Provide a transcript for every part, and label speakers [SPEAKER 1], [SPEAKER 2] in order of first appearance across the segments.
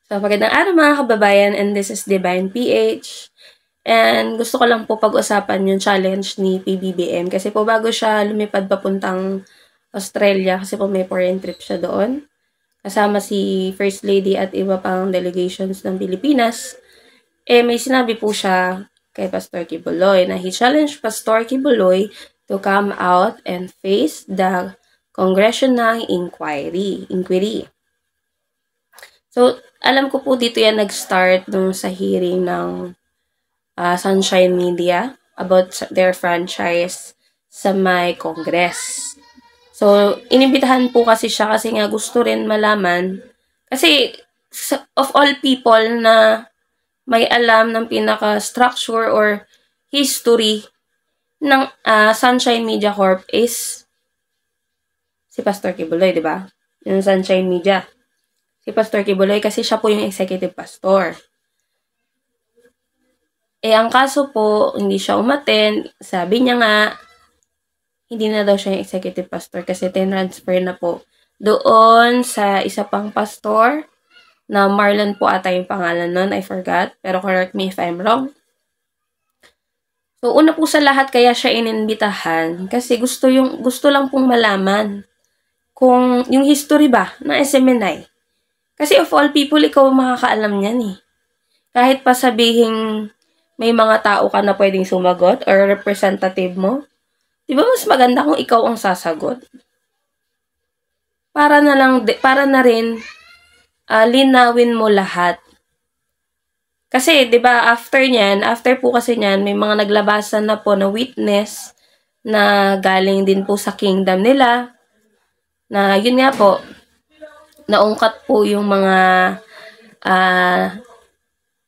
[SPEAKER 1] So, magandang araw mga kababayan, and this is Divine PH. And gusto ko lang po pag-usapan yung challenge ni PBBM kasi po bago siya lumipad papuntang Australia kasi po may foreign trip siya doon. Kasama si First Lady at iba pang delegations ng Pilipinas. May sinabi po siya kay Pastor Kibuloy na he challenged Pastor Kibuloy to come out and face the congressional inquiry. So, alam ko po dito yan nag-start nung sa hearing ng Sunshine Media about their franchise sa may Congress. So, inimbitahan po kasi siya kasi nga gusto rin malaman kasi of all people na may alam ng pinaka-structure or history ng Sunshine Media Corp is si Pastor Kibuloy, di ba? Yung Sunshine Media. Si Pastor Kibuloy kasi siya po yung executive pastor. Ang kaso po, hindi siya umattend. Sabi niya nga, hindi na daw siya yung executive pastor kasi tinransfer na po doon sa isa pang pastor na Marlon po ata yung pangalan nun. I forgot. Pero correct me if I'm wrong. So, una po sa lahat kaya siya ininbitahan kasi gusto lang pong malaman kung yung history ba ng SMNI. Kasi of all people, ikaw makakaalam niyan eh. Kahit pa sabihin may mga tao ka na pwedeng sumagot or representative mo, di ba mas maganda kung ikaw ang sasagot? Para na rin linawin mo lahat. Kasi, di ba, after po kasi niyan, may mga naglabasan na po na witness na galing din po sa kingdom nila, na yun nga po, naungkat po yung mga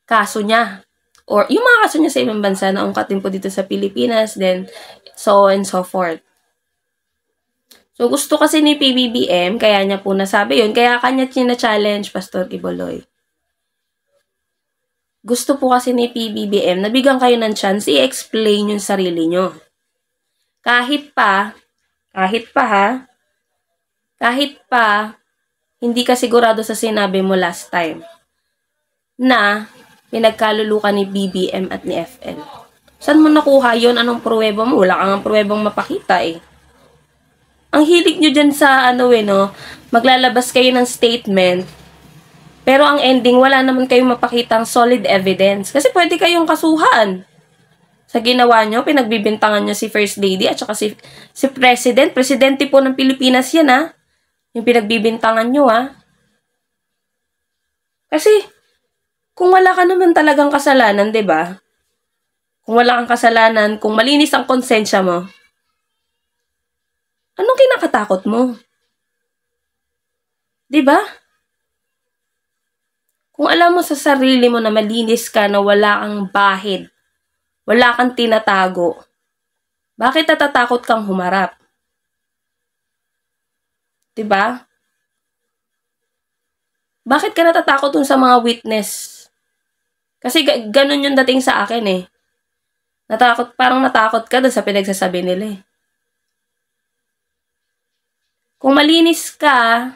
[SPEAKER 1] kaso niya. Or yung mga kaso niya sa ibang bansa, naungkat din po dito sa Pilipinas, then so on and so forth. So, gusto kasi ni PBBM, kaya niya po nasabi yun, kaya kanya challenge Pastor Kibuloy. Gusto po kasi ni PBBM, nabigyan kayo ng chance i-explain yung sarili nyo. Kahit pa, hindi ka sigurado sa sinabi mo last time na pinagkalulukan ni BBM at ni FL. Saan mo nakuha yon? Anong pruweba mo? Wala kang pruwebang mapakita eh. Ang hilig nyo dyan sa maglalabas kayo ng statement, pero ang ending wala naman kayong mapakitang solid evidence. Kasi pwede kayong kasuhan. Sa ginawa nyo, pinagbibintangan nyo si First Lady at saka si President. Presidente po ng Pilipinas yan ha. Yung pinagbibintangan nyo ha. Kasi, kung wala ka naman talagang kasalanan, 'di ba? Kung wala kang kasalanan, kung malinis ang konsensya mo, anong kinakatakot mo? 'Di ba? Kung alam mo sa sarili mo na malinis ka, na wala kang bahid, wala kang tinatago, bakit natatakot kang humarap? 'Di ba? Bakit ka natatakot dun sa mga witness? Kasi ganun yung dating sa akin eh. Parang natakot ka dun sa pinagsasabi nila eh. Kung malinis ka,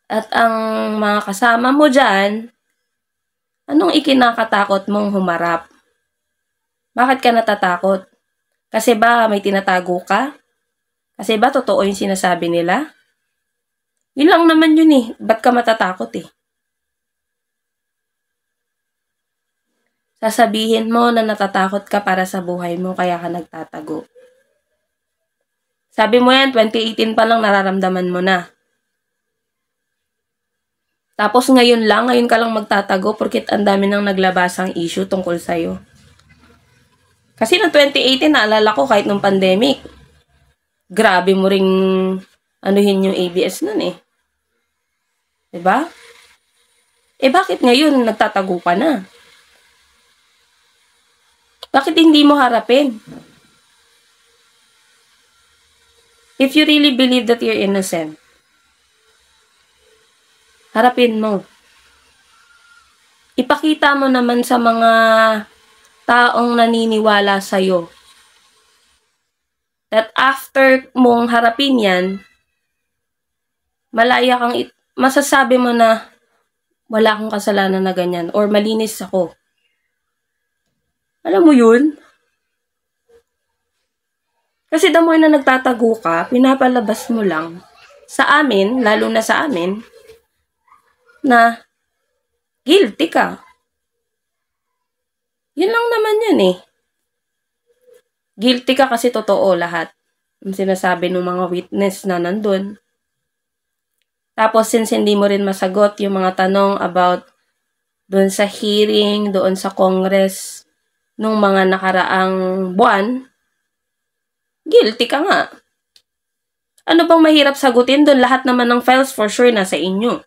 [SPEAKER 1] at ang mga kasama mo dyan, anong ikinakatakot mong humarap? Bakit ka natatakot? Kasi ba may tinatago ka? Kasi ba totoo yung sinasabi nila? Yun lang naman yun eh. Ba't ka matatakot eh? Sasabihin mo na natatakot ka para sa buhay mo, kaya ka nagtatago. Sabi mo yan, 2018 pa lang nararamdaman mo na. Tapos ngayon ka lang magtatago porkit ang dami nang naglabasang issue tungkol sa'yo. Kasi noong 2018, naalala ko kahit nung pandemic, grabe mo ring anuhin yung ABS nun eh. Diba? Bakit ngayon nagtatago ka na? Bakit hindi mo harapin? If you really believe that you're innocent, harapin mo. Ipakita mo naman sa mga taong naniniwala sa'yo that after mong harapin yan, malaya kang masasabi mo na wala akong kasalanan na ganyan or malinis ako. Alam mo yun? Kasi the more na nagtatago ka, pinapalabas mo lang sa amin, lalo na sa amin, na guilty ka. Yun lang naman yun eh. Guilty ka kasi totoo lahat. Yung sinasabi ng mga witness na nandun. Tapos since hindi mo rin masagot yung mga tanong about doon sa hearing, doon sa Congress, nung mga nakaraang buwan, guilty ka nga. Ano bang mahirap sagutin doon? Lahat naman ng files for sure nasa inyo.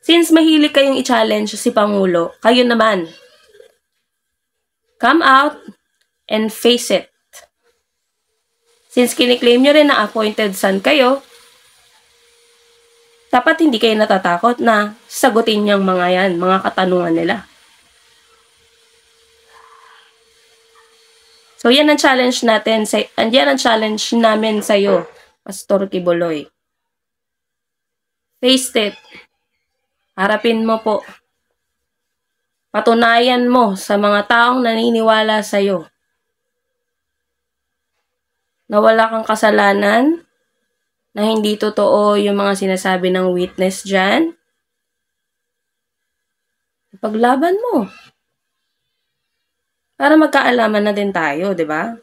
[SPEAKER 1] Since mahilig kayong i-challenge si Pangulo, kayo naman, come out and face it. Since kiniklaim nyo rin na appointed son kayo, dapat hindi kayo natatakot na sagutin niyang mga yan, mga katanungan nila. So, yan ang challenge natin. Yan ang challenge namin sa'yo, Pastor Kibuloy. Face it. Harapin mo po. Patunayan mo sa mga taong naniniwala sa'yo na wala kang kasalanan, na hindi totoo yung mga sinasabi ng witness dyan. Paglaban mo. Para magkaalaman na din tayo, di ba?